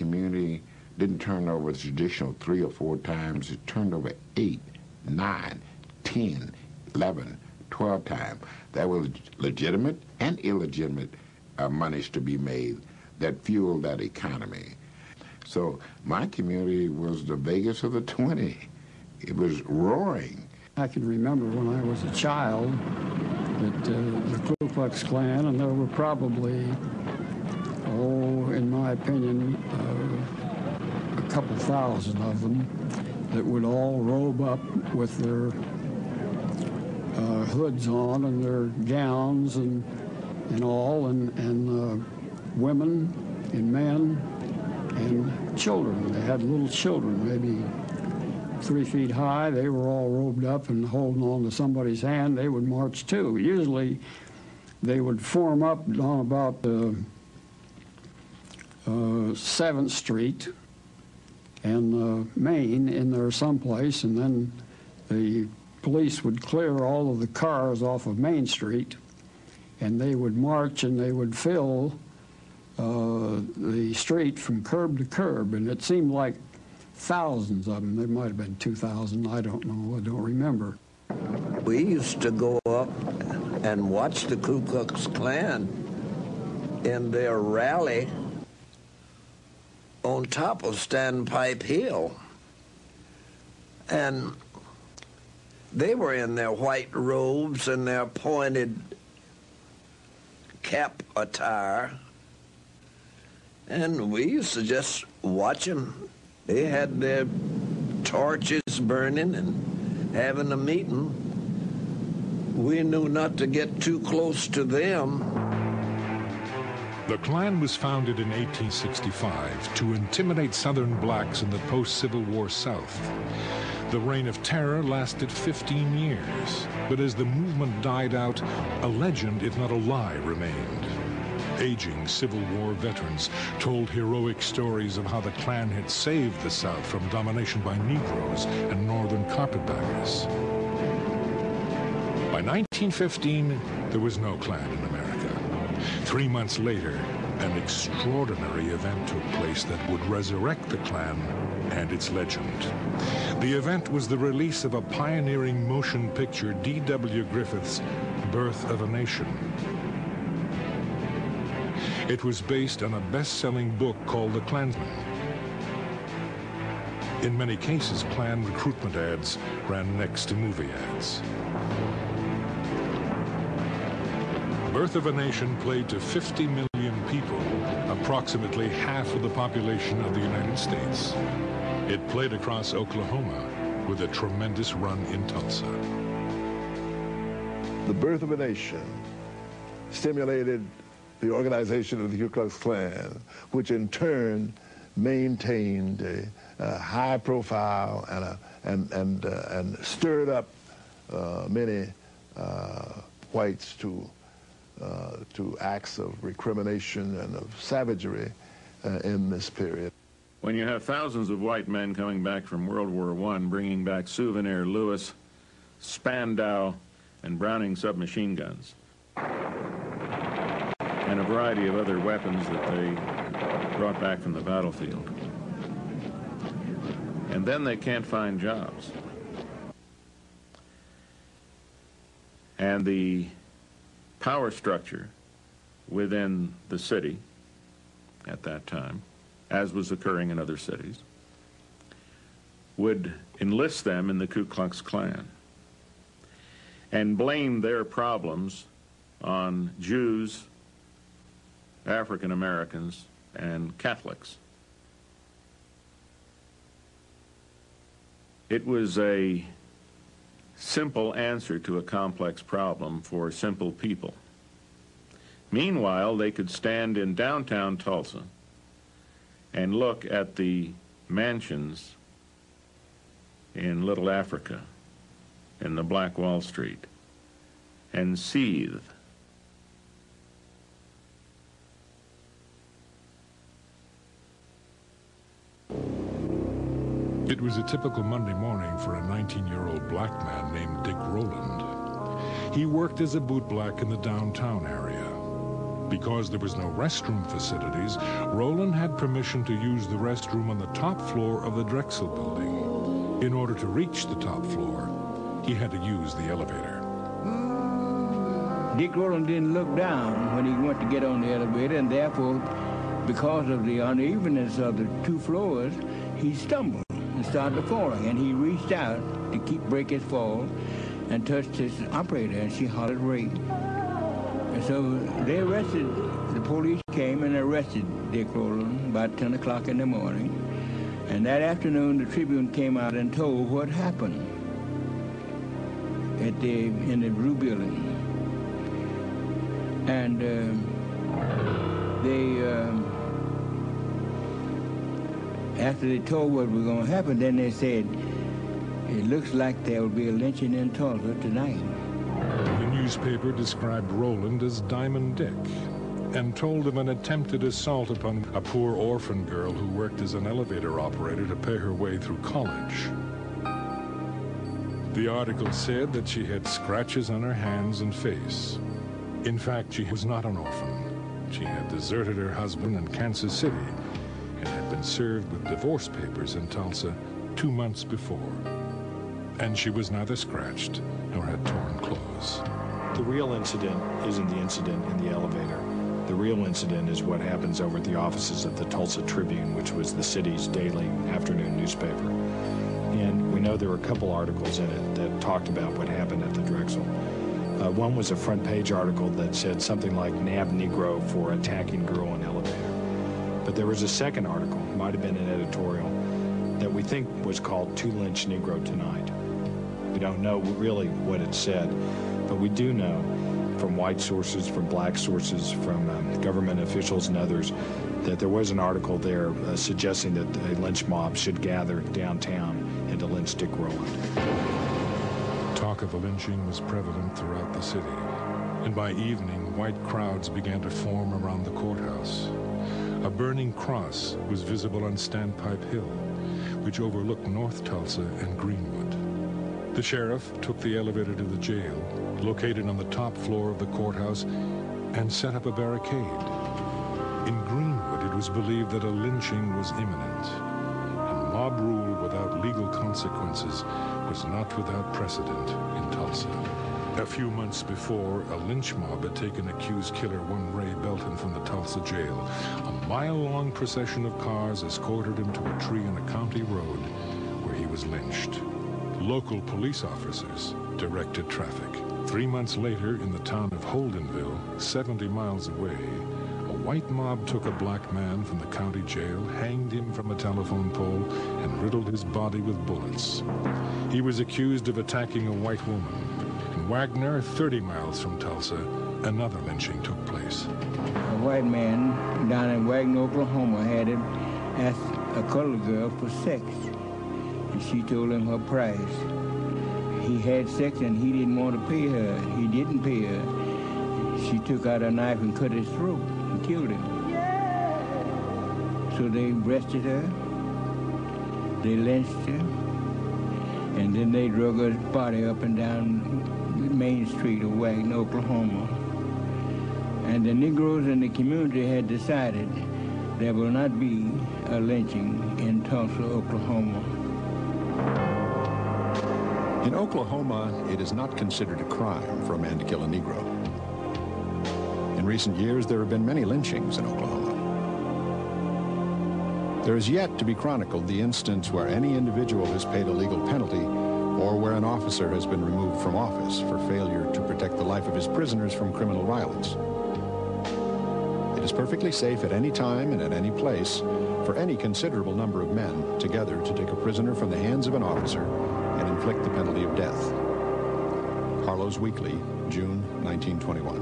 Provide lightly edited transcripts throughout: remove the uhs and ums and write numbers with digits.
community didn't turn over the traditional 3 or 4 times. It turned over 8, 9, 10, 11, 12 times. There were legitimate and illegitimate monies to be made that fueled that economy. So my community was the Vegas of the 20. It was roaring. I can remember when I was a child that the Ku Klux Klan, and there were probably, in my opinion, a couple thousand of them that would all robe up with their hoods on and their gowns and all, and women and men and children. They had little children, maybe 3 feet high. They were all robed up and holding on to somebody's hand. They would march too. Usually they would form up on about 7th Street and Main in there someplace, and then the police would clear all of the cars off of Main Street, and they would march and they would fill the street from curb to curb, and it seemed like thousands of them. There might have been 2,000. I don't know. I don't remember. We used to go up and watch the Ku Klux Klan in their rally on top of Standpipe Hill. And they were in their white robes and their pointed cap attire. And we used to just watch them. They had their torches burning and having a meeting. We knew not to get too close to them. The Klan was founded in 1865 to intimidate Southern blacks in the post-Civil War South. The reign of terror lasted 15 years, but as the movement died out, a legend, if not a lie, remained. Aging Civil War veterans told heroic stories of how the Klan had saved the South from domination by Negroes and Northern carpetbaggers. By 1915, there was no Klan in America. 3 months later, an extraordinary event took place that would resurrect the Klan and its legend. The event was the release of a pioneering motion picture, D.W. Griffith's Birth of a Nation. It was based on a best-selling book called The Klansman. In many cases, Klan recruitment ads ran next to movie ads. Birth of a Nation played to 50 million people, approximately half of the population of the United States. It played across Oklahoma with a tremendous run in Tulsa. The Birth of a Nation stimulated the organization of the Ku Klux Klan, which in turn maintained a high profile and stirred up many whites to acts of recrimination and of savagery in this period. When you have thousands of white men coming back from World War I, bringing back Souvenir Lewis, Spandau, and Browning submachine guns, and a variety of other weapons that they brought back from the battlefield. And then they can't find jobs. And the power structure within the city at that time, as was occurring in other cities, would enlist them in the Ku Klux Klan and blame their problems on Jews, African Americans, and Catholics. It was a simple answer to a complex problem for simple people. Meanwhile, they could stand in downtown Tulsa and look at the mansions in Little Africa, in the Black Wall Street, and seethe. It was a typical Monday morning for a 19-year-old black man named Dick Rowland. He worked as a bootblack in the downtown area. Because there was no restroom facilities, Roland had permission to use the restroom on the top floor of the Drexel building. In order to reach the top floor, he had to use the elevator. Dick Roland didn't look down when he went to get on the elevator, and therefore, because of the unevenness of the two floors, he stumbled and started falling, and he reached out to break his fall and touched his operator, and she hollered rape. And so they arrested, the police came and arrested Dick Roland about 10 o'clock in the morning. And that afternoon, the Tribune came out and told what happened in the Blue Building. And after they told what was going to happen, then they said, it looks like there will be a lynching in Tulsa tonight. The newspaper described Roland as Diamond Dick and told of an attempted assault upon a poor orphan girl who worked as an elevator operator to pay her way through college. The article said that she had scratches on her hands and face. In fact, she was not an orphan. She had deserted her husband in Kansas City and had been served with divorce papers in Tulsa 2 months before. And she was neither scratched nor had torn clothes. The real incident isn't the incident in the elevator. The real incident is what happens over at the offices of the Tulsa Tribune, which was the city's daily afternoon newspaper. And we know there were a couple articles in it that talked about what happened at the Drexel. One was a front page article that said something like "Nab Negro for attacking girl in elevator." But there was a second article, might have been an editorial, that we think was called "To Lynch Negro Tonight." We don't know really what it said, but we do know from white sources, from black sources, from government officials and others, that there was an article there suggesting that a lynch mob should gather downtown and to lynch Dick Roland. Talk of a lynching was prevalent throughout the city, and by evening, white crowds began to form around the courthouse. A burning cross was visible on Standpipe Hill, which overlooked North Tulsa and Greenwood. The sheriff took the elevator to the jail, located on the top floor of the courthouse, and set up a barricade. In Greenwood, it was believed that a lynching was imminent, and mob rule without legal consequences was not without precedent in Tulsa. A few months before, a lynch mob had taken accused killer one Ray Belton from the Tulsa jail. A mile-long procession of cars escorted him to a tree on a county road where he was lynched. Local police officers directed traffic. 3 months later, in the town of Holdenville, 70 miles away, a white mob took a black man from the county jail, hanged him from a telephone pole, and riddled his body with bullets. He was accused of attacking a white woman. In Wagner, 30 miles from Tulsa, another lynching took place. A white man down in Wagner, Oklahoma, had him ask a colored girl for sex, and she told him her price. He had sex and he didn't want to pay her. He didn't pay her. She took out a knife and cut his throat and killed him. So they arrested her, they lynched her, and then they drug her body up and down Main Street of Wagner, Oklahoma. And the Negroes in the community had decided there will not be a lynching in Tulsa, Oklahoma. In Oklahoma, it is not considered a crime for a man to kill a Negro. In recent years, there have been many lynchings in Oklahoma. There is yet to be chronicled the instance where any individual has paid a legal penalty or where an officer has been removed from office for failure to protect the life of his prisoners from criminal violence. It is perfectly safe at any time and at any place for any considerable number of men together to take a prisoner from the hands of an officer and inflict the penalty of death. Harlow's Weekly, June 1921.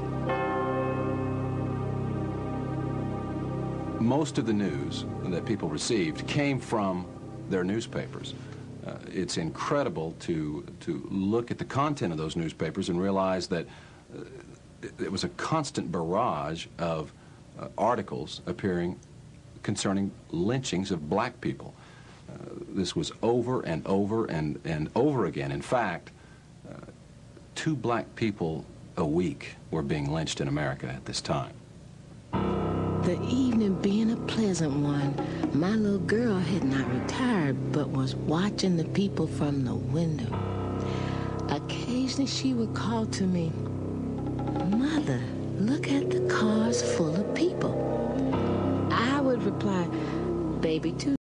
Most of the news that people received came from their newspapers. It's incredible to look at the content of those newspapers and realize that it was a constant barrage of articles appearing concerning lynchings of black people. This was over and over and over again. In fact, 2 black people a week were being lynched in America at this time. The evening being a pleasant one, my little girl had not retired but was watching the people from the window. Occasionally she would call to me, "Mother, look at the cars full of people." I would reply, "Baby, too